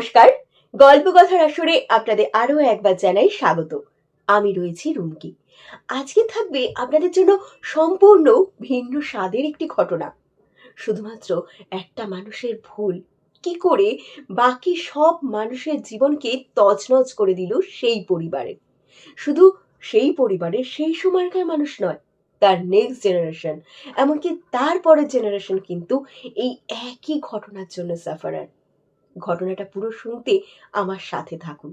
নমস্কার, গল্প কথার আসরে আপনাদের আরো একবার জানাই স্বাগত। আমি রয়েছি রুমকি। আজকে থাকবে আপনাদের জন্য সম্পূর্ণ ভিন্ন স্বাদের একটি ঘটনা। শুধুমাত্র একটা মানুষের ভুল কি করে বাকি সব মানুষের জীবনকে তছনছ করে দিল সেই পরিবারে। শুধু সেই পরিবারের সেই সময়কার মানুষ নয়, তার নেক্সট জেনারেশন, এমনকি তার পরের জেনারেশন কিন্তু এই একই ঘটনার জন্য সাফারার। ঘটনাটা পুরো শুনতে আমার সাথে থাকুন।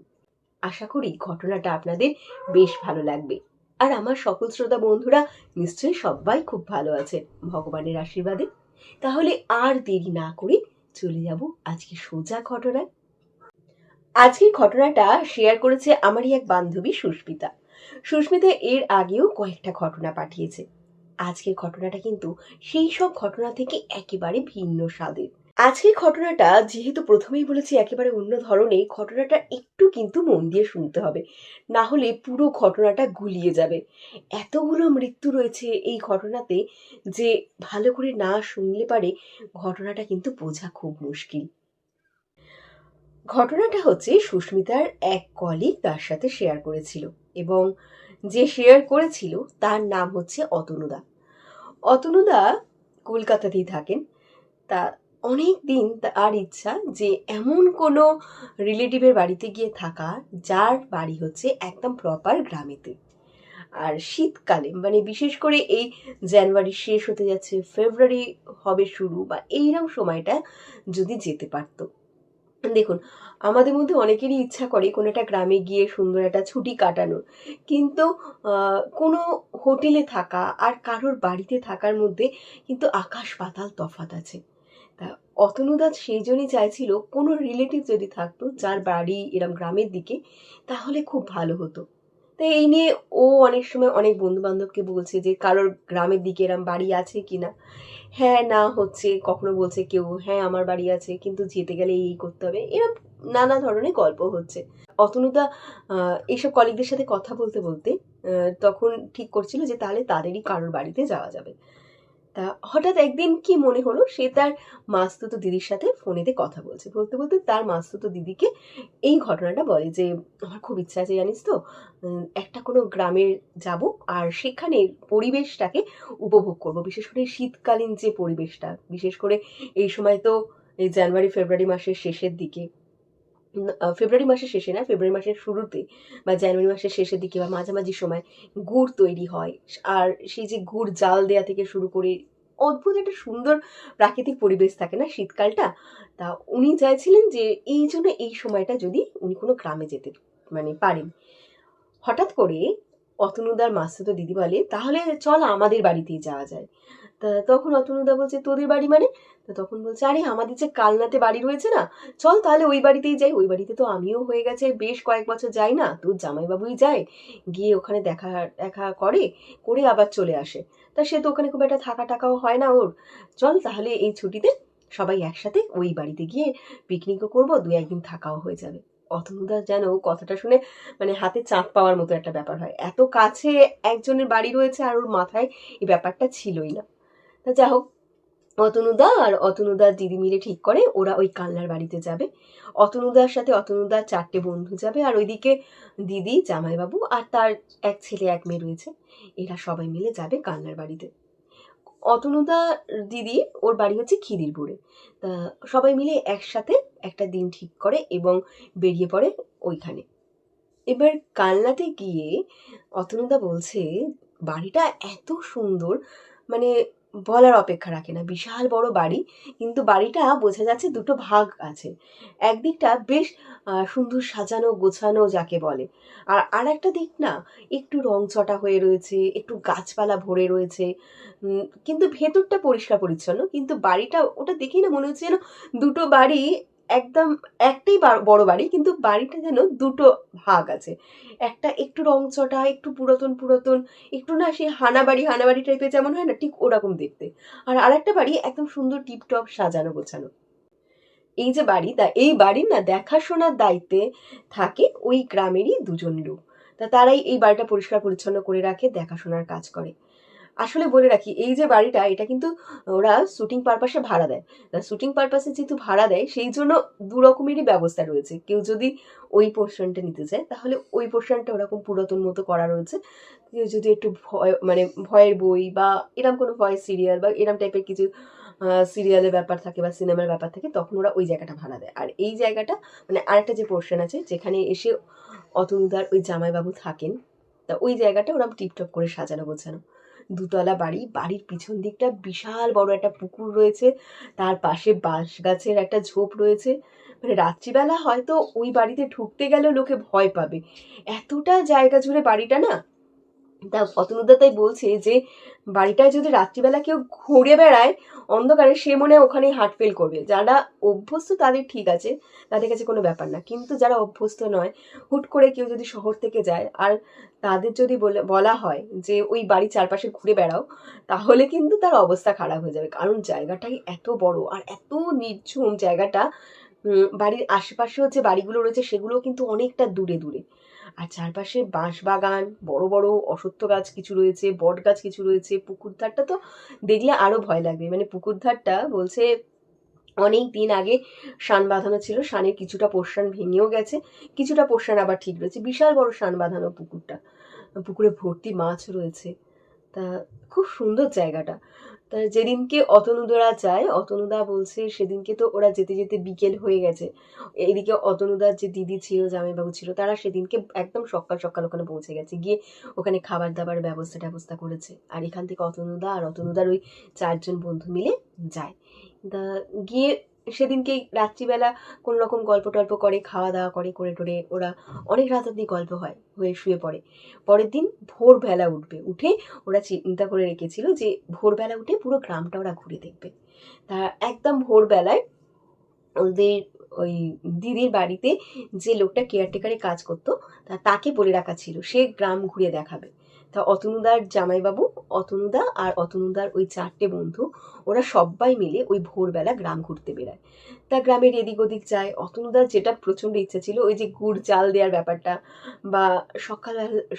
আশা করি ঘটনাটা আপনাদের বেশ ভালো লাগবে। আর আমার সকল শ্রোতা বন্ধুরা নিশ্চয়ই সবাই খুব ভালো আছেন ভগবানের আশীর্বাদে। তাহলে আর দেরি না করে চলে যাব আজকে সোজা ঘটনায়। আজকের ঘটনাটা শেয়ার করেছে আমারই এক বান্ধবী সুস্মিতা। সুস্মিতা এর আগেও কয়েকটা ঘটনা পাঠিয়েছে। আজকের ঘটনাটা কিন্তু সেই সব ঘটনা থেকে একেবারে ভিন্ন স্বাদের। আজকের ঘটনাটা যেহেতু প্রথমেই বলেছি একেবারে অন্য ধরনের, ঘটনাটা একটু কিন্তু মন দিয়ে শুনতে হবে, না হলে পুরো ঘটনাটা গুলিয়ে যাবে। এতগুলো মৃত্যু রয়েছে এই ঘটনাতে যে ভালো করে না শুনলে পারে ঘটনাটা কিন্তু বোঝা খুব মুশকিল। ঘটনাটা হচ্ছে সুস্মিতার এক কলিগ তার সাথে শেয়ার করেছিল, এবং যে শেয়ার করেছিল তার নাম হচ্ছে অতনুদা। অতনুদা কলকাতাতেই থাকেন। তা অনেক দিন তার ইচ্ছা যে এমন কোনো রিলেটিভের বাড়িতে গিয়ে থাকা যার বাড়ি হচ্ছে একদম প্রপার গ্রামেতে। আর শীতকালে মানে বিশেষ করে এই জানুয়ারি শেষ হতে যাচ্ছে, ফেব্রুয়ারি হবে শুরু, বা এইরকম সময়টা যদি যেতে পারতো। দেখুন, আমাদের মধ্যে অনেকেরই ইচ্ছা করে কোনো একটা গ্রামে গিয়ে সুন্দর একটা ছুটি কাটানোর, কিন্তু কোনো হোটেলে থাকা আর কারোর বাড়িতে থাকার মধ্যে কিন্তু আকাশ পাতাল তফাৎ আছে। তা অতনুদা সেই জন্যই চাইছিল কোনো রিলেটিভ যদি থাকতো যার বাড়ি এরম গ্রামের দিকে, তাহলে খুব ভালো হতো। তাই এই নিয়ে ও অনেক সময় অনেক বন্ধু বান্ধবকে বলছে যে কারোর গ্রামের দিকে এরম বাড়ি আছে কিনা। হ্যাঁ না হচ্ছে, কখনো বলছে কেউ হ্যাঁ আমার বাড়ি আছে কিন্তু যেতে গেলে এই করতে হবে, এরকম নানা ধরনের গল্প হচ্ছে। অতনুদা এইসব কলিগদের সাথে কথা বলতে বলতে তখন ঠিক করছিল যে তাহলে তাদেরই কারোর বাড়িতে যাওয়া যাবে। তা হঠাৎ একদিন কি মনে হলো, সে তার মাস্তুতো দিদির সাথে ফোনেতে কথা বলছে, বলতে বলতে তার মাস্তুতো দিদিকে এই ঘটনাটা বলে যে আমার খুব ইচ্ছা আছে জানিস তো, একটা কোনো গ্রামে যাব আর সেখানে পরিবেশটাকে উপভোগ করব, বিশেষ করে শীতকালীন যে পরিবেশটা, বিশেষ করে এই সময় তো এই জানুয়ারি ফেব্রুয়ারি মাসের শেষের দিকে, ফেব্রুয়ারি মাসের শেষে না, ফেব্রুয়ারি মাসের শুরুতে বা জানুয়ারি মাসের শেষের দিকে বা মাঝামাঝি সময় গুড় তৈরি হয়। আর সেই যে গুড় জাল দেয়া থেকে শুরু করে অদ্ভুত একটা সুন্দর প্রাকৃতিক পরিবেশ থাকে না শীতকালটা। তা উনি চাইছিলেন যে এই জন্য এই সময়টা যদি উনি কোনো গ্রামে যেতে মানে পারেন। হঠাৎ করে অতনুদার মাস্তুতো দিদি বলে তাহলে চল আমাদের বাড়িতেই যাওয়া যায়। তা তখন অতনুদা বলছে তোদের বাড়ি মানে? তা তখন বলছে আরে আমাদের যে কালনাতে বাড়ি রয়েছে না, চল তাহলে ওই বাড়িতেই যাই। ওই বাড়িতে তো আমিও হয়ে গেছে বেশ কয়েক বছর যাই না, তোর জামাইবাবুই যায়, গিয়ে ওখানে দেখা দেখা করে করে আবার চলে আসে। তা সে তো ওখানে খুব একটা থাকা টাকাও হয় না ওর। চল তাহলে এই ছুটিতে সবাই একসাথে ওই বাড়িতে গিয়ে পিকনিকও করবো, দু একদিন থাকাও হয়ে যাবে। অতনুদা যেন কথাটা শুনে মানে হাতে চাঁদ পাওয়ার মতো একটা ব্যাপার হয়, এত কাছে একজনের বাড়ি রয়েছে আর ওর মাথায় এই ব্যাপারটা ছিলই না। তা যাই হোক, অতনুদা আর অতনুদার দিদি মিলে ঠিক করে ওরা ওই কালনার বাড়িতে যাবে। অতনুদার সাথে অতনুদার 4টে বন্ধু যাবে, আর ওইদিকে দিদি, জামাইবাবু আর তার এক ছেলে এক মেয়ে রয়েছে। এরা সবাই মিলে যাবে কালনার বাড়িতে। অতনুদা দিদি ওর বাড়ি হচ্ছে খিদিরপুরে। তা সবাই মিলে একসাথে একটা দিন ঠিক করে এবং বেরিয়ে পড়ে ওইখানে। এবার কালনাতে গিয়ে অতনুদা বলছে বাড়িটা এত সুন্দর, মানে বলার অপেক্ষা রাখে না। বিশাল বড় বাড়ি, কিন্তু বাড়িটা বোঝা যাচ্ছে দুটো ভাগ আছে। একদিকটা বেশ সুন্দর সাজানো গোছানো যাকে বলে, আর আরেকটা দিক না একটু রংচটা হয়ে রয়েছে, একটু গাছপালা ভরে রয়েছে। কিন্তু ভেতরটা পরিষ্কার পরিচ্ছন্ন, কিন্তু বাড়িটা ওটা দেখেই না মনে হচ্ছে যেন দুটো বাড়ি একদম একটাই বড় বাড়ি, কিন্তু বাড়িটা যেন দুটো ভাগ আছে। একটা একটু রংচটা, একটু পুরাতন পুরাতন, একটু না সেই হানাবাড়ি হানাবাড়ি টাইপের যেমন হয় না, ঠিক ওরকম দেখতে। আর আরেকটা বাড়ি একদম সুন্দর টিপটপ সাজানো গোছানো। এই যে বাড়ি, তা এই বাড়ির না দেখাশোনার দায়িত্বে থাকে ওই গ্রামেরই দুজন লোক। তা তারাই এই বাড়িটা পরিষ্কার পরিচ্ছন্ন করে রাখে, দেখাশোনার কাজ করে। আসলে বলে রাখি, এই যে বাড়িটা, এটা কিন্তু ওরা শুটিং পারপাসে ভাড়া দেয়। শুটিং পারপাসে যেহেতু ভাড়া দেয়, সেই জন্য দু রকমেরই ব্যবস্থা রয়েছে। কেউ যদি ওই পোর্শনটা নিতে চায় তাহলে ওই পোর্শনটা ওরকম পুরাতন মতো করা রয়েছে। কেউ যদি একটু ভয়, মানে ভয়ের বই বা এরম কোনো ভয়ের সিরিয়াল বা এরম টাইপের কিছু সিরিয়ালের ব্যাপার থাকে বা সিনেমার ব্যাপার থাকে, তখন ওরা ওই জায়গাটা ভাড়া দেয়। আর এই জায়গাটা মানে আরেকটা যে পোর্শন আছে যেখানে এসে অতনুদার ওই জামাইবাবু থাকেন, তা ওই জায়গাটা ওরা টিপটপ করে সাজানো গোছানো। দুতলা বাড়ি, বাড়ির পিছন দিকটা বিশাল বড় একটা পুকুর রয়েছে, তার পাশে বাঁশ গাছের একটা ঝোপ রয়েছে। মানে রাত্রিবেলা হয়তো ওই বাড়িতে ঢুকতে গেলেও লোকে ভয় পাবে, এতটা জায়গা জুড়ে বাড়িটা না। তা অতনুদা তাই বলছে যে বাড়িটায় যদি রাত্রিবেলা কেউ ঘুরে বেড়ায় অন্ধকারে, সে মনে হয় ওখানেই হার্ট ফেল করবে। যারা অভ্যস্ত তাদের ঠিক আছে, তাদের কাছে কোনো ব্যাপার না, কিন্তু যারা অভ্যস্ত নয়, হুট করে কেউ যদি শহর থেকে যায় আর তাদের যদি বলা হয় যে ওই বাড়ির চারপাশে ঘুরে বেড়াও, তাহলে কিন্তু তার অবস্থা খারাপ হয়ে যাবে। কারণ জায়গাটাই এত বড় আর এত নির্ঝুম জায়গাটা। বাড়ির আশেপাশেও যে বাড়িগুলো রয়েছে সেগুলো কিন্তু অনেকটা দূরে দূরে। আর চারপাশে বাঁশ বাগান, বড় বড় অশ্বত্থ গাছ কিছু রয়েছে, বট গাছ কিছু রয়েছে। পুকুর ধারটা তো দেখলে আরো ভয় লাগবে। মানে পুকুর ধারটা বলছে অনেক দিন আগে শান বাঁধানো ছিল, শানের কিছুটা পোর্শন ভেঙেও গেছে, কিছুটা পোর্শন আবার ঠিক রয়েছে। বিশাল বড় শান বাঁধানো পুকুরটা, পুকুরে ভর্তি মাছ রয়েছে। তা খুব সুন্দর জায়গাটা। তা যেদিনকে অতনুদারা যায়, অতনুদা বলছে সেদিনকে তো ওরা যেতে যেতে বিকেল হয়ে গেছে। এইদিকে অতনুদার যে দিদি ছিল, জামাইবাবু ছিল, তারা সেদিনকে একদম সকাল সকাল ওখানে পৌঁছে গেছে, গিয়ে ওখানে খাবার দাবার ব্যবস্থা করেছে। আর এখান থেকে অতনুদা আর অতনুদার ওই 4জন বন্ধু মিলে যায়। তা গিয়ে সেদিনকে রাত্রিবেলা কোনো রকম গল্প টল্প করে, খাওয়া দাওয়া করে, করে টোরে ওরা অনেক রাত অব্দি গল্প হয়ে শুয়ে পড়ে। পরের দিন ভোরবেলা উঠে ওরা চিন্তা করে রেখেছিল যে ভোরবেলা উঠে পুরো গ্রামটা ওরা ঘুরে দেখবে। তা একদম ভোরবেলায় ওদের ওই দিদির বাড়িতে যে লোকটা কেয়ারটেকারে কাজ করতো, তাকে বলে রাখা ছিল সে গ্রাম ঘুরে দেখাবে। তা অতনুদার জামাইবাবু, অতনুদা আর অতনুদার ওই 4টে বন্ধু, ওরা সবাই মিলে ওই ভোরবেলা গ্রাম ঘুরতে বেড়ায়। তা গ্রামের এদিক ওদিক যায়। অতনুদার যেটা প্রচণ্ড ইচ্ছা ছিল ওই যে গুড় চাল দেওয়ার ব্যাপারটা, বা সকাল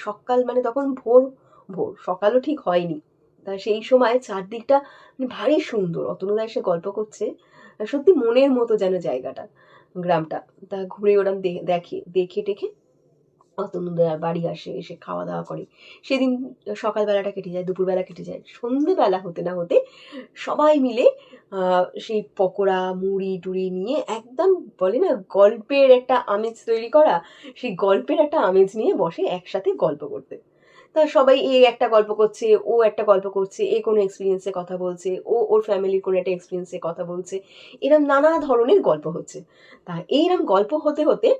সকাল মানে তখন ভোর ভোর, সকালও ঠিক হয়নি। তা সেই সময় চারদিকটা ভারী সুন্দর। অতনুদা এসে গল্প করছে, সত্যি মনের মতো যেন জায়গাটা, গ্রামটা। তা ঘুরে ওরা দেখে টেখে অতনুদা বাড়ি আসে, এসে খাওয়া দাওয়া করে। সেদিন সকালবেলাটা কেটে যায়, দুপুরবেলা কেটে যায়, সন্ধেবেলা হতে না হতে সবাই মিলে সেই পকোড়া মুড়ি টুড়ি নিয়ে একদম বলে না গল্পের একটা আমেজ তৈরি করা, সেই গল্পের একটা আমেজ নিয়ে বসে একসাথে গল্প করতে। তা সবাই এ একটা গল্প করছে, ও একটা গল্প করছে, এ কোনো এক্সপিরিয়েন্সে কথা বলছে, ও ওর ফ্যামিলির কোনো একটা এক্সপিরিয়েন্সে কথা বলছে। এরম নানা ধরনের গল্প হচ্ছে। তা এইরকম গল্প হতে হতে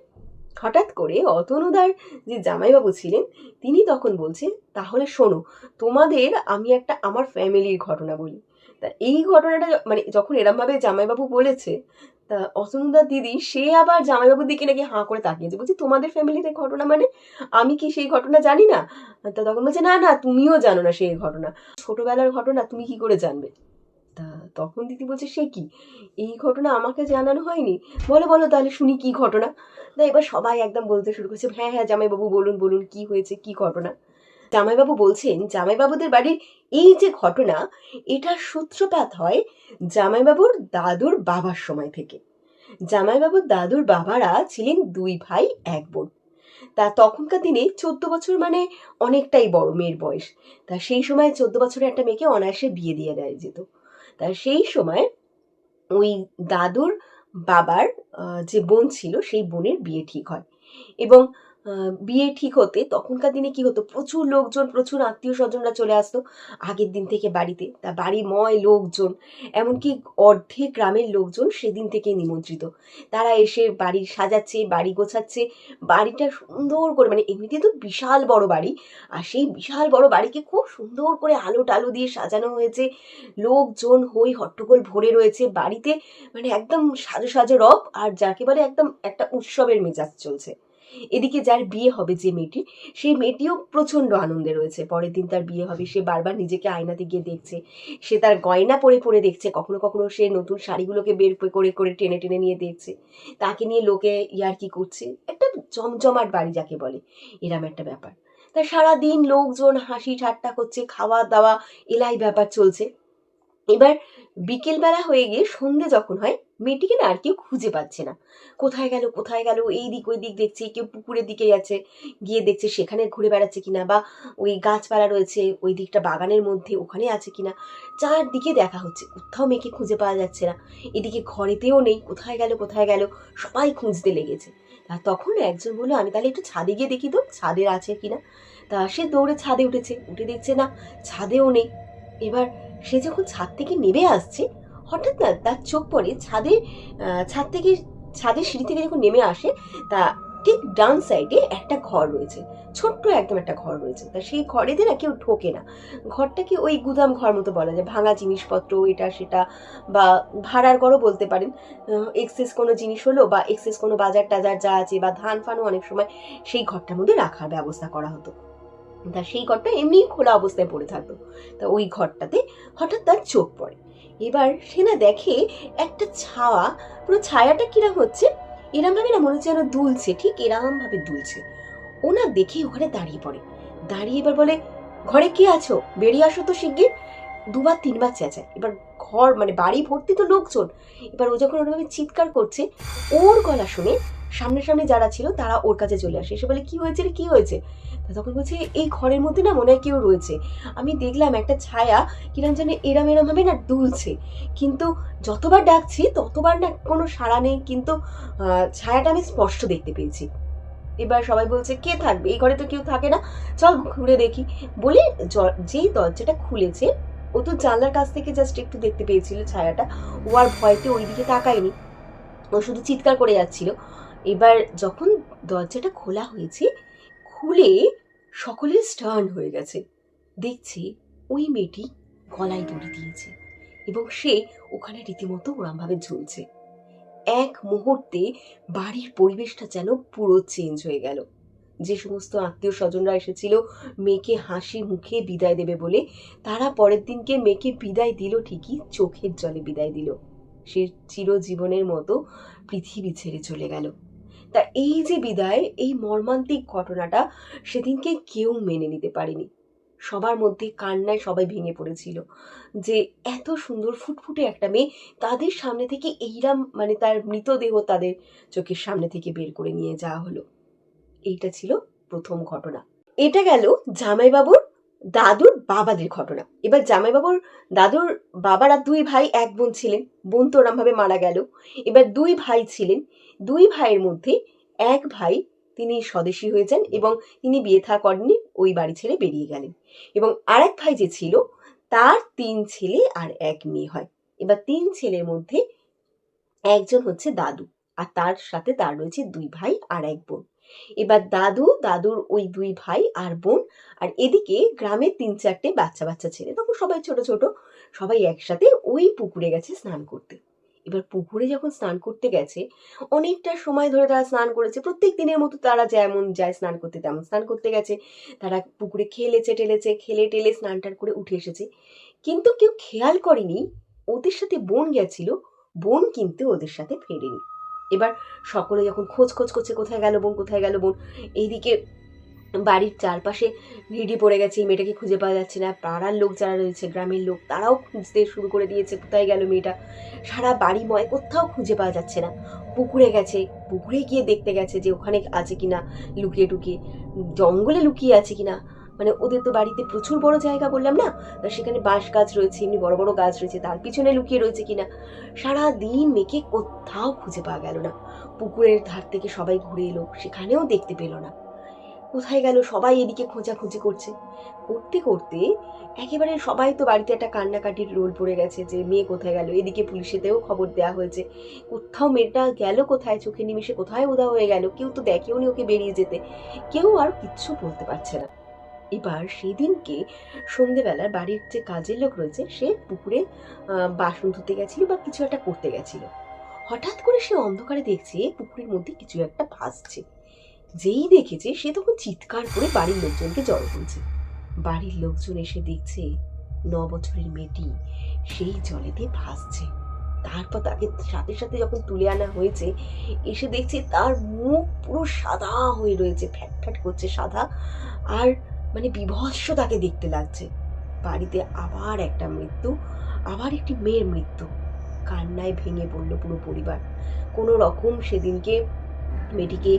হঠাৎ করে অতনুদার যে জামাইবাবু ছিলেন, তিনি তখন বলছে, তাহলে শোনো, তোমাদের আমি একটা আমার ফ্যামিলির ঘটনা বলি। তা এই ঘটনাটা মানে যখন এরমভাবে জামাইবাবু বলেছে, তা অতনুদার দিদি সে আবার জামাইবাবুর দিকে নাকি হাঁ করে তাকিয়েছে, বলছি তোমাদের ফ্যামিলিতে ঘটনা মানে আমি কি সেই ঘটনা জানি না? তা তখন বলছে, না না, তুমিও জানো না সেই ঘটনা, ছোটবেলার ঘটনা, তুমি কি করে জানবে? তা তখন দিদি বলছে, সে কি, এই ঘটনা আমাকে জানানো হয়নি, বলো বলো তাহলে শুনি কি ঘটনা। না এবার সবাই একদম বলতে শুরু করছে, হ্যাঁ হ্যাঁ জামাইবাবু বলুন বলুন, কি হয়েছে, কি ঘটনা। জামাইবাবু বলছেন, জামাইবাবুদের বাড়ির এই যে ঘটনা, এটার সূত্রপাত হয় জামাইবাবুর দাদুর বাবার সময় থেকে। জামাইবাবুর দাদুর বাবারা ছিলেন 2 ভাই 1 বোন। তা তখনকার দিনে 14 বছর মানে অনেকটাই বড় মেয়ের বয়স। তা সেই সময় 14 বছরের একটা মেয়েকে অনায়াসে বিয়ে দিয়ে দেওয়া যেত। তা সেই সময় ওই দাদুর বাবার যে বোন ছিল, সেই বোনের বিয়ে ঠিক হয়। এবং বিয়ে ঠিক হতে তখনকার দিনে কি হতো, প্রচুর লোকজন, প্রচুর আত্মীয় স্বজনরা চলে আসতো আগের দিন থেকে বাড়িতে। তা বাড়িময় লোকজন, এমনকি অর্ধেক গ্রামের লোকজন সেদিন থেকে নিমন্ত্রিত। তারা এসে বাড়ি সাজাচ্ছে, বাড়ি গোছাচ্ছে, বাড়িটা সুন্দর করে, মানে এমনিতে তো বিশাল বড় বাড়ি, আর সেই বিশাল বড় বাড়িকে খুব সুন্দর করে আলো টালো দিয়ে সাজানো হয়েছে। লোকজন হই হট্টগোল ভরে রয়েছে বাড়িতে, মানে একদম সাজো সাজো রব, আর যাকে বলে একদম একটা উৎসবের মেজাজ চলছে। এদিকে যার বিয়ে হবে যে মেয়েটি, সেই মেয়েটিও প্রচন্ড আনন্দে রয়েছে। পরের দিন তার বিয়ে হবে, সে বারবার নিজেকে আয়নাতে গিয়ে দেখছে, সে তার গয়না পরে পরে দেখছে, কখনো কখনো সে নতুন শাড়িগুলোকে বের করে করে টেনে টেনে নিয়ে দেখছে, তাকে নিয়ে লোকে ইয়ার্কি করছে। একটা জমজমাট বাড়ি যাকে বলে, এরম একটা ব্যাপার। তা তা সারাদিন লোকজন হাসি ঠাট্টা করছে, খাওয়া দাওয়া এলাই ব্যাপার চলছে। এবার বিকেলবেলা হয়ে গিয়ে সন্ধে যখন হয়, মেয়েটিকে না আর কেউ খুঁজে পাচ্ছে না। কোথায় গেল কোথায় গেল, এই দিক ওই দিক দেখছে, কেউ পুকুরের দিকে যাচ্ছে, গিয়ে দেখছে সেখানে ঘুরে বেড়াচ্ছে কিনা, বা ওই গাছপালা রয়েছে ওই দিকটা বাগানের মধ্যে ওখানে আছে কিনা, চারদিকে দেখা হচ্ছে, কোথাও মেয়েকে খুঁজে পাওয়া যাচ্ছে না। এদিকে ঘরেতেও নেই, কোথায় গেল কোথায় গেল, সবাই খুঁজতে লেগেছে। তা তখন একজন বললো, আমি তাহলে একটু ছাদে গিয়ে দেখি তো ছাদে আছে কিনা। তা সে দৌড়ে ছাদে উঠেছে, উঠে দেখছে না, ছাদেও নেই। এবার সে যখন ছাদ থেকে নেমে আসছে, হঠাৎ না তার চোখ পড়ে ছাদের সিঁড়ি থেকে যখন নেমে আসে, তা ঠিক ডান সাইডে একটা ঘর রয়েছে, ছোট্ট একদম একটা ঘর রয়েছে। তা সেই ঘরেতে না কেউ ঢোকে না। ঘরটাকে ওই গুদাম ঘর মতো বলা যায়, ভাঙা জিনিসপত্র এটা সেটা, বা ভাড়ার ঘরও বলতে পারেন। এক্সেস কোনো জিনিস হলো বা এক্সেস কোনো বাজার টাজার যা আছে বা ধান ফানও অনেক সময় সেই ঘরটার মধ্যে রাখার ব্যবস্থা করা হতো। তা সেই ঘরটা এমনি খোলা অবস্থায় পড়ে থাকতো। তা ওই ঘরটাতে হঠাৎ তার চোখ পড়ে। এবার সে না দেখে একটা ছায়া, পুরো ছায়াটা কিরম হচ্ছে, এরম ভাবে না মনে হচ্ছে যেন দুলছে, ঠিক এরম ভাবে দুলছে। ও না দেখে ওখানে দাঁড়িয়ে পড়ে। দাঁড়িয়ে এবার বলে, ঘরে কে আছো, বেরিয়ে আসো তো শিগগির। দুবার তিনবার চেঁচায়। এবার ঘর মানে বাড়ি ভর্তি তো লোকজন। এবার ও যখন ওরভাবে চিৎকার করছে, ওর গলা শুনে সামনে সামনে যারা ছিল তারা ওর কাছে চলে আসে, এসে বলে, কি হয়েছে রে, কি হয়েছে? তখন বলছে, এই ঘরের মধ্যে না মনে হয় কেউ রয়েছে, আমি দেখলাম একটা ছায়া কিরম যেন এরম এরম ভাবে না দুলছে, কিন্তু যতবার ডাকছি ততবার না কোনো সাড়া নেই, কিন্তু ছায়াটা আমি স্পষ্ট দেখতে পেয়েছি। এবার সবাই বলছে, কে থাকবে এই ঘরে, তো কেউ থাকে না, চল ঘুরে দেখি। বলে যেই দরজাটা খুলেছে, ও তো জানলার কাছ থেকে জাস্ট একটু দেখতে পেয়েছিল ছায়াটা, ও আর ভয়তে ওইদিকে তাকায়নি, ও শুধু চিৎকার করে যাচ্ছিল। এবার যখন দরজাটা খোলা হয়েছে, খুলে সকলের স্টার্ন হয়ে গেছে, দেখছি ওই মেয়েটি গলায় দড়ি দিয়েছে এবং সে ওখানে রীতিমতো ওরমভাবে ঝুলছে। এক মুহূর্তে বাড়ির পরিবেশটা যেন পুরো চেঞ্জ হয়ে গেল। যে সমস্ত আত্মীয় স্বজনরা এসেছিল মেয়েকে হাসি মুখে বিদায় দেবে বলে, তারা পরের দিনকে মেয়েকে বিদায় দিল ঠিকই, চোখের জলে বিদায় দিল। সে চিরজীবনের মতো পৃথিবী ছেড়ে চলে গেল। তা এই যে বিদায়, এই মর্মান্তিক ঘটনাটা সেদিনকে কেউ মেনে নিতে পারেনি। সবার মধ্যে কান্নায় সবাই ভেঙে পড়েছিল যে এত সুন্দর ফুটফুটে একটা মেয়ে তাদের সামনে থেকে এইরাম মানে তার মৃতদেহ তাদের চোখের সামনে থেকে বের করে নিয়ে যাওয়া হলো। এইটা ছিল প্রথম ঘটনা। এটা গেল জামাইবাবুর দাদুর বাবাদের ঘটনা। এবার জামাইবাবুর দাদুর বাবারা দুই ভাই এক বোন ছিলেন, বোন তো ওরম ভাবে মারা গেল। এবার দুই ভাই ছিলেন, দুই ভাইয়ের মধ্যে এক ভাই তিনি স্বদেশী হয়ে যান এবং তিনি বিয়ে থা করেননি, ওই বাড়ি ছেড়ে বেরিয়ে গেলেন। এবং আরেক ভাই যে ছিল তার 3 ছেলে আর 1 মেয়ে হয়। এবার 3 ছেলের মধ্যে একজন হচ্ছে দাদু, আর তার সাথে তার রয়েছে 2 ভাই আর 1 বোন। এবার দাদুর ওই 2 ভাই আর বোন, আর এদিকে গ্রামের 3-4টে বাচ্চা বাচ্চা ছেলে, তখন সবাই ছোট ছোট, সবাই একসাথে ওই পুকুরে গেছে স্নান করতে। এবার পুকুরে যখন স্নান করতে গেছে, অনেকটা সময় ধরে তারা স্নান করেছে, প্রত্যেক দিনের মতো তারা যেমন যায় স্নান করতে তেমন স্নান করতে গেছে। তারা পুকুরে খেলেছে টেলেছে, খেলে টেলে স্নান টান করে উঠে এসেছে, কিন্তু কেউ খেয়াল করেনি ওদের সাথে বোন গেছিল, বোন কিন্তু ওদের সাথে ফেরেনি। এবার সকলে যখন খোঁজ করছে, কোথায় গেল বোন, কোথায় গেল বোন, এইদিকে বাড়ির চারপাশে ভিড়ি পড়ে গেছে, এই মেয়েটাকে খুঁজে পাওয়া যাচ্ছে না। পাড়ার লোক যারা রয়েছে, গ্রামের লোক, তারাও খুঁজতে শুরু করে দিয়েছে, কোথায় গেল মেয়েটা। সারা বাড়িময় কোথাও খুঁজে পাওয়া যাচ্ছে না। পুকুরে গেছে, পুকুরে গিয়ে দেখতে গেছে যে ওখানে আছে কিনা লুকিয়ে টুকিয়ে, জঙ্গলে লুকিয়ে আছে কিনা, মানে ওদের তো বাড়িতে প্রচুর বড় জায়গা বললাম না, সেখানে বাঁশ গাছ রয়েছে, এমনি বড় বড় গাছ রয়েছে, তার পিছনে লুকিয়ে রয়েছে কিনা। সারা দিন মেয়েকে কোথাও খুঁজে পাওয়া গেল না। পুকুরের ধার থেকে সবাই ঘুরে এলো, সেখানেও দেখতে পেল না। কোথায় গেল, সবাই এদিকে খোঁজাখুঁজি করছে। করতে করতে একেবারে সবাই তো বাড়িতে একটা কান্নাকাটির রোল পড়ে গেছে যে মেয়ে কোথায় গেল। এদিকে পুলিশেতেও খবর দেওয়া হয়েছে, কোথাও মেয়েটা গেল কোথায়, চোখে নিমেষে কোথায় উধাও হয়ে গেল, কেউ তো দেখেও নি ওকে বেরিয়ে যেতে, কেউ আর কিচ্ছু বলতে পারছে না। এবার সেদিনকে সন্ধেবেলার বাড়ির যে কাজের লোক রয়েছে, সে পুকুরে বাসন ধুতে গেছিল বা কিছু একটা করতে গেছিল। হঠাৎ করে সে অন্ধকারে দেখছে পুকুরের মধ্যে কিছু একটা ভাসছে। যেই দেখেছে সে তখন চিৎকার করে বাড়ির লোকজনকে জড়ো করছে। বাড়ির লোকজন এসে দেখছে 9 বছরের মেয়েটি সেই জলেতে ভাসছে। তারপর তাকে সাথে সাথে যখন তুলে আনা হয়েছে, এসে দেখছে তার মুখ পুরো সাদা হয়ে রয়েছে, ফ্যাট ফ্যাট করছে সাদা, আর মানে বীভৎস তাকে দেখতে লাগছে। বাড়িতে আবার একটা মৃত্যু, আবার একটি মেয়ের মৃত্যু। কান্নায় ভেঙে পড়লো পুরো পরিবার। কোনো রকম সেদিনকে মেয়েটিকে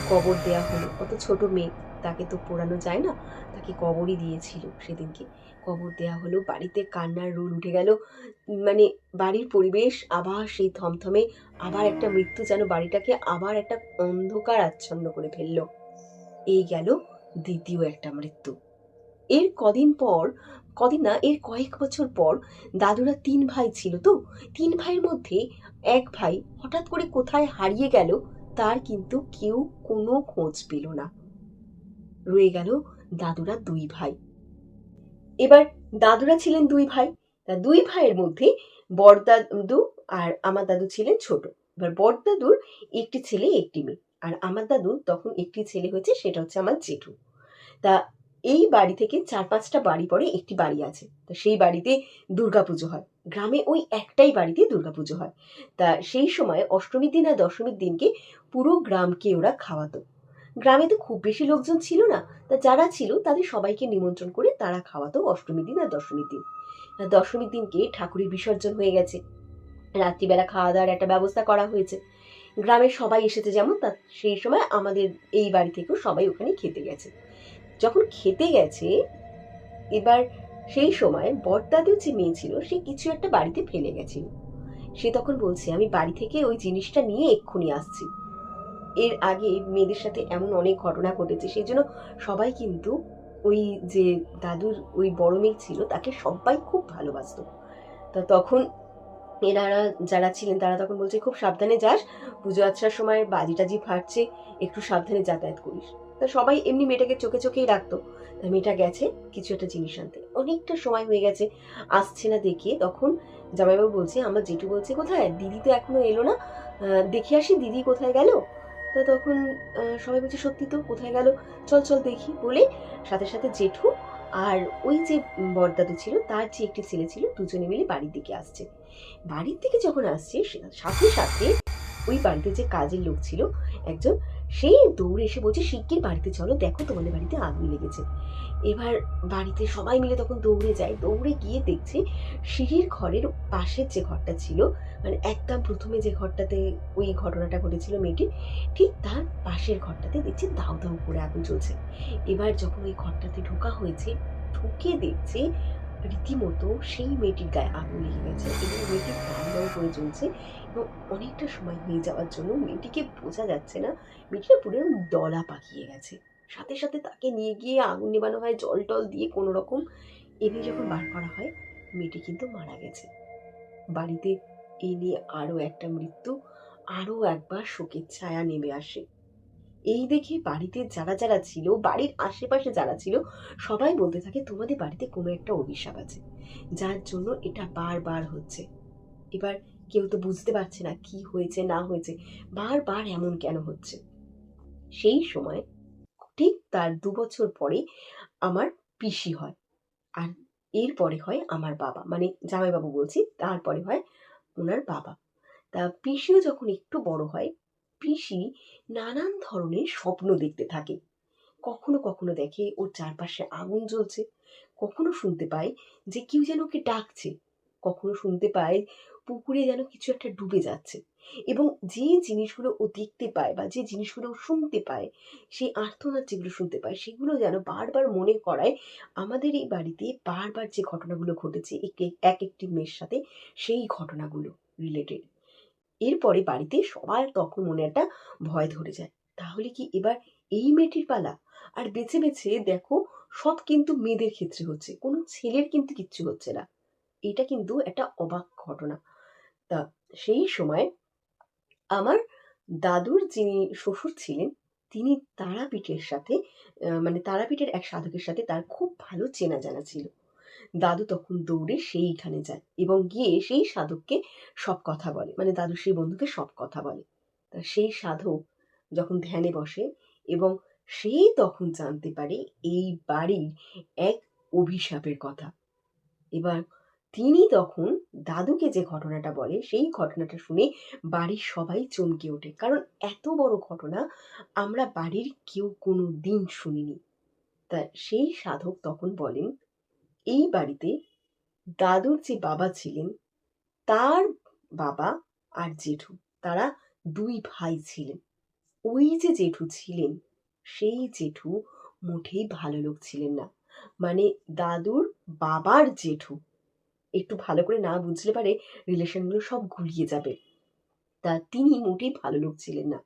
কবর দেয়া হলো। অত ছোট মেয়ে, তাকে তো পোড়ানো যায় না, তাকে কবরই দিয়েছিল সেদিনকে। কবর দেয়া হলো, বাড়িতে কান্নার রোল উঠে গেল। মানে বাড়ির পরিবেশ আবার সেই থমথমে, আবার একটা মৃত্যু যেন বাড়িটাকে আবার একটা অন্ধকার আচ্ছন্ন করে ফেললো। এই গেল দ্বিতীয় একটা মৃত্যু। এর কদিন না, এর কয়েক বছর পর দাদুরা 3 ভাই ছিল তো, 3 ভাইয়ের মধ্যে এক ভাই হঠাৎ করে কোথায় হারিয়ে গেল, তার কিন্তু কেউ কোনো খোঁজ পেল না। রয়ে গেল দাদুরা 2 ভাই। এবার দাদুরা ছিলেন 2 ভাই, তা 2 ভাইয়ের মধ্যে বড় দাদু আর আমার দাদু ছিলেন ছোট। এবার বড় দাদুর একটি ছেলে একটি মেয়ে, আর আমার দাদু তখন একটি ছেলে হয়েছে, সেটা হচ্ছে আমার জেঠু। তা এই বাড়ি থেকে 4-5টা বাড়ি পরে একটি বাড়ি আছে, তা সেই বাড়িতে দুর্গাপুজো হয়। গ্রামে ওই একটাই বাড়িতে দুর্গাপুজো হয়। তা সেই সময় অষ্টমীর দিন আর দশমীর দিনকে পুরো গ্রামকে ওরা খাওয়াতো। গ্রামে তো খুব বেশি লোকজন ছিল না, তা যারা ছিল তাদের সবাইকে নিমন্ত্রণ করে তারা খাওয়াতো অষ্টমীর দিন আর দশমীর দিন। দশমীর দিনকে ঠাকুরের বিসর্জন হয়ে গেছে, রাত্রিবেলা খাওয়া দাওয়ার একটা ব্যবস্থা করা হয়েছে। গ্রামের সবাই এসেছে যেমন, তা সেই সময় আমাদের এই বাড়ি থেকেও সবাই ওখানে খেতে গেছে। যখন খেতে গেছে, এবার সেই সময় বড়দাদুর যে মেয়ে ছিল সে কিছু একটা বাড়িতে ফেলে গেছিল। সে তখন বলছে, আমি বাড়ি থেকে ওই জিনিসটা নিয়ে এক্ষুনি আসছি। এর আগে মেয়েদের সাথে এমন অনেক ঘটনা ঘটেছে, সেই জন্য সবাই কিন্তু ওই যে দাদুর ওই বড় মেয়ে ছিল তাকে সবাই খুব ভালোবাসতো। তা তখন এনারা যারা ছিলেন তারা তখন বলছে, খুব সাবধানে যাস, পুজো আচ্ছার সময় বাজি টাজি ফাটছে, একটু সাবধানে যাতায়াত করিস। তা সবাই এমনি মেয়েটাকে চোখে চোখেই রাখতো। তা মেয়েটা গেছে কিছু একটা জিনিস আনতে, অনেকটা সময় হয়ে গেছে, আসছে না দেখে তখন জামাইবাবু বলছে, আমার জেঠু বলছে, কোথায় দিদি তো এখনো এলো না, দেখে আসি দিদি কোথায় গেল। তা তখন সবাই বলছে, সত্যি তো, কোথায় গেল, চল চল দেখি বলে সাথে সাথে জেঠু আর ওই যে বড়দাদু ছিল তার যে একটি ছেলে ছিল, দুজনে মিলে বাড়ির দিকে আসছে। বাড়ির থেকে যখন আসছে, সাথে সাথে ওই বাড়িতে যে কাজের লোক ছিল একজন, সেই দৌড়ে এসে বলছে, শিগগির বাড়িতে চলো, দেখো তোমাদের বাড়িতে আগুন লেগেছে। এবার বাড়িতে সবাই মিলে তখন দৌড়ে যায়, দৌড়ে গিয়ে দেখছে সিঁড়ির ঘরের পাশের যে ঘরটা ছিল, মানে একদম প্রথমে যে ঘরটাতে ওই ঘটনাটা ঘটেছিল মেয়েটির, ঠিক তার পাশের ঘরটাতে দেখছে দাউ দাউ করে আগুন জ্বলছে। এবার যখন ওই ঘরটাতে ঢোকা হয়েছে, ঢুকে দেখছে রীতিমতো সেই মেয়েটির গায়ে আগুন লেগে গেছে এবং মেয়েটি দাউ দাউ করে জ্বলছে, এবং অনেকটা সময় হয়ে যাওয়ার জন্য মেয়েটিকে বোঝা যাচ্ছে না, মেয়েটিটা পুরো দলা পাকিয়ে গেছে। সাথে সাথে তাকে নিয়ে গিয়ে আগুন নেবানো হয়, জল টল দিয়ে কোনো রকম এনে যখন বার করা হয়, মেয়েটি কিন্তু মারা গেছে। বাড়িতে এই নিয়ে আরো একটা মৃত্যু, আরো একবার শোকের ছায়া নেমে আসে। এই দেখে বাড়িতে যারা যারা ছিল, বাড়ির আশেপাশে যারা ছিল, সবাই বলতে থাকে, তোমাদের বাড়িতে কোনো একটা অভিশাপ আছে, যার জন্য এটা বারবার হচ্ছে। এবার কেউ তো বুঝতে পারছে না কি হয়েছে না হয়েছে, বারবার এমন কেন হচ্ছে। সেই সময় ঠিক তার 2 বছর পরে আমার পিসি হয়, আর এরপরে হয় আমার বাবা, মানে জামাইবাবু বলছি, তারপরে হয় ওনার বাবা। তা পিসিও যখন একটু বড় হয়, পিসি নানান ধরনের স্বপ্ন দেখতে থাকে। কখনো কখনো দেখে ওর চারপাশে আগুন জ্বলছে, কখনো শুনতে পায় যে কেউ যেন ওকে ডাকছে, কখনো শুনতে পায় পুকুরে যেন কিছু একটা ডুবে যাচ্ছে। এবং যে জিনিসগুলো ও দেখতে পায় বা যে জিনিসগুলো ও শুনতে পায়, সেই আর্তনাদ যেগুলো শুনতে পায়, সেগুলো যেন বারবার মনে করায় আমাদের এই বাড়িতে বারবার যে ঘটনাগুলো ঘটেছে এক একটি মেয়ের সাথে, সেই ঘটনাগুলো রিলেটেড। এরপরে বাড়িতে সবার তখন মনে একটা ভয় ধরে যায়, তাহলে কি এবার এই মেয়েটির পালা? আর বেছে বেছে দেখো, সব কিন্তু মেয়েদের ক্ষেত্রে হচ্ছে, কোনো ছেলের কিন্তু কিচ্ছু হচ্ছে না। এটা কিন্তু একটা অবাক ঘটনা। তা সেই সময় আমার দাদুর যিনি শ্বশুর ছিলেন, তিনি তারাপীঠের সাথে মানে তারাপীঠের এক সাধকের সাথে তার খুব ভালো চেনা জানা ছিল। দাদু তখন দৌড়ে সেইখানে যায় এবং গিয়ে সেই সাধককে সব কথা বলে, মানে দাদু সেই বন্ধুকে সব কথা বলে। তা সেই সাধক যখন ধ্যানে বসে, এবং সেই তখন জানতে পারে এই বাড়ির এক অভিশাপের কথা। এবার তিনি তখন দাদুকে যে ঘটনাটা বলে সেই ঘটনাটা শুনে বাড়ির সবাই চমকে ওঠে, কারণ এত বড় ঘটনা আমরা বাড়ির কেউ কোনো দিন শুনিনি। তা সেই সাধক তখন বলেন, এই বাড়িতে দাদুর যে বাবা ছিলেন, তার বাবা আর জেঠু, তারা দুই ভাই ছিলেন। ওই যে জেঠু ছিলেন, সেই জেঠু মোটেই ভালো লোক ছিলেন না। মানে দাদুর বাবার জেঠু, একটু ভালো করে না বুঝলে পারে রিলেশনগুলো সব গুলিয়ে যাবে। তা তিনি মোটেই ভালো লোক ছিলেন না।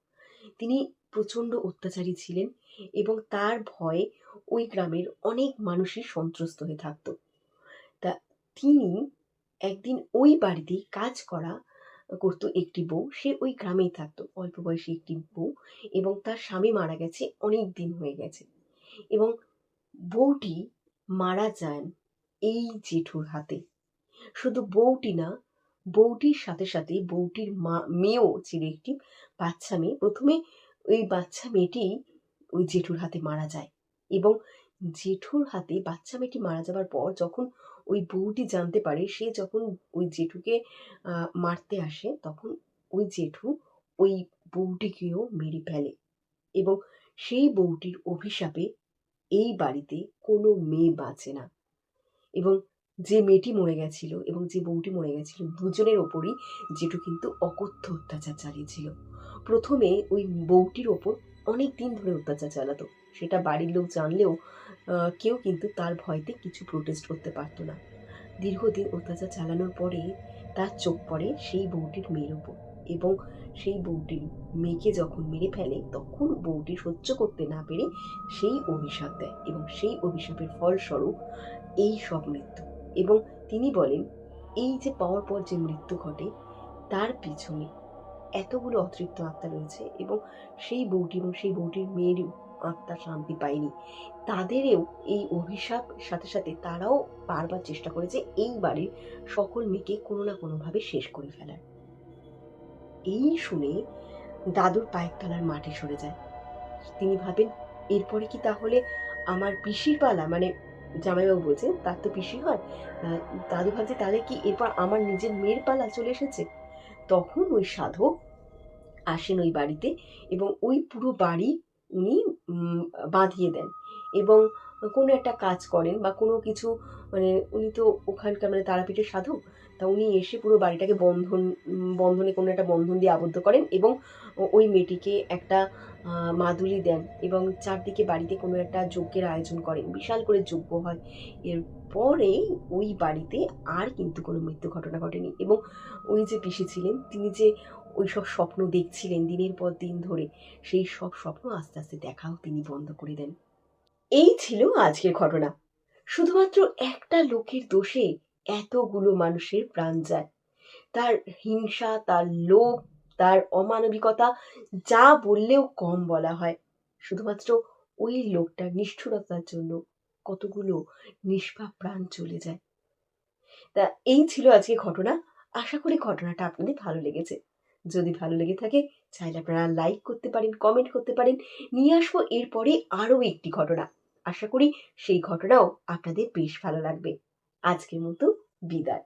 তিনি প্রচণ্ড অত্যাচারী ছিলেন এবং তার ভয়ে ওই গ্রামের অনেক মানুষই সন্ত্রস্ত হয়ে থাকত। তা তিনি একদিন ওই বাড়িতে কাজ করতো একটি বউ, সে ওই গ্রামেই থাকতো, অল্প বয়সী একটি বউ, এবং তার স্বামী মারা গেছে, অনেক দিন হয়ে গেছে, এবং বউটি মারা যান এই জেঠুর হাতে। শুধু বউটি না, বউটির সাথে সাথে বউটির মেয়েও ছিল, একটি বাচ্চা মেয়ে। প্রথমে ওই বাচ্চা মেয়েটি ওই জেঠুর হাতে মারা যায়, এবং জেঠুর হাতে বাচ্চা মেয়েটি মারা যাবার পর যখন ওই বউটি জানতে পারে, সে যখন ওই জেঠুকে মারতে আসে, তখন ওই জেঠু ওই বউটিকেও মেরে ফেলে, এবং সেই বউটির অভিশাপে এই বাড়িতে কোনো মেয়ে বাঁচে না। এবং যে মেয়েটি মরে গেছিল এবং যে বউটি মরে গেছিল, দুজনের ওপরই জেঠু কিন্তু অকথ্য অত্যাচার চালিয়েছিল। প্রথমে ওই বউটির ওপর অনেক দিন ধরে অত্যাচার চালাতো, সেটা বাড়ির লোক জানলেও কেউ কিন্তু তার ভয়তে কিছু প্রোটেস্ট করতে পারতো না। দীর্ঘদিন অত্যাচার চালানোর পরে তার চোখ পড়ে সেই বউটির মেয়ের ওপর, এবং সেই বউটির মেয়েকে যখন মেরে ফেলে, তখন বউটি সহ্য করতে না পেরে সেই অভিশাপ দেয়, এবং সেই অভিশাপের ফলস্বরূপ এই সব মৃত্যু। এবং তিনি বলেন, এই যে পাওয়ার পর যে মৃত্যু ঘটে, তার পিছনে এতগুলো অতৃপ্ত আত্মা রয়েছে, এবং সেই বউটি এবং সেই বউটির মেয়ের আত্মা শান্তি পায়নি। তাদেরও এই অভিশাপ সাথে সাথে তারাও বারবার চেষ্টা করেছে এই বাড়ির সকল মেয়েকে কোনো না কোনোভাবে শেষ করে ফেলার। এই শুনে দাদুর পায়ের তলার মাটি সরে যায়। তিনি ভাবেন, এরপরে কি তাহলে আমার পিসির পালা, মানে জামাইবাবু বলছে তার তো পিসি হয়, দাদু ভাবছে তাহলে কি এরপর আমার নিজের মেয়ের পালা চলে এসেছে। তখন ওই সাধক আসেন ওই বাড়িতে, এবং ওই পুরো বাড়ি উনি বাঁধিয়ে দেন, এবং কোনো একটা কাজ করেন বা কোনো কিছু, মানে উনি তো ওখানকার মানে তারাপীঠের সাধক, তা উনি এসে পুরো বাড়িটাকে বন্ধনে কোনো একটা বন্ধন দিয়ে আবদ্ধ করেন, এবং ওই মেয়েটিকে একটা মাদুলি দেন, এবং চারদিকে বাড়িতে কোনো একটা যজ্ঞের আয়োজন করেন, বিশাল করে যজ্ঞ হয়। এরপরে ওই বাড়িতে আর কিন্তু কোনো মৃত্যু ঘটনা ঘটেনি, এবং ওই যে পিসি ছিলেন, তিনি যে ওই সব স্বপ্ন দেখছিলেন দিনের পর দিন ধরে, সেই সব স্বপ্ন আস্তে আস্তে দেখাও তিনি বন্ধ করে দেন। এই ছিল আজকের ঘটনা। শুধুমাত্র একটা লোকের দোষে এতগুলো মানুষের প্রাণ যায়। তার হিংসা, তার লোভ, তার অমানবিকতা, যা বললেও কম বলা হয়। শুধুমাত্র ওই লোকটার নিষ্ঠুরতার জন্য কতগুলো নিষ্পাপ প্রাণ চলে যায়। তা এই ছিল আজকে ঘটনা। আশা করি ঘটনাটা আপনাদের ভালো লেগেছে। যদি ভালো লেগে থাকে, চাইলে আপনারা লাইক করতে পারেন, কমেন্ট করতে পারেন। নিয়ে আসবো এরপরে আরও একটি ঘটনা। আশা করি সেই ঘটনাও আপনাদের বেশ ভালো লাগবে। আজকের মতো বিদায়।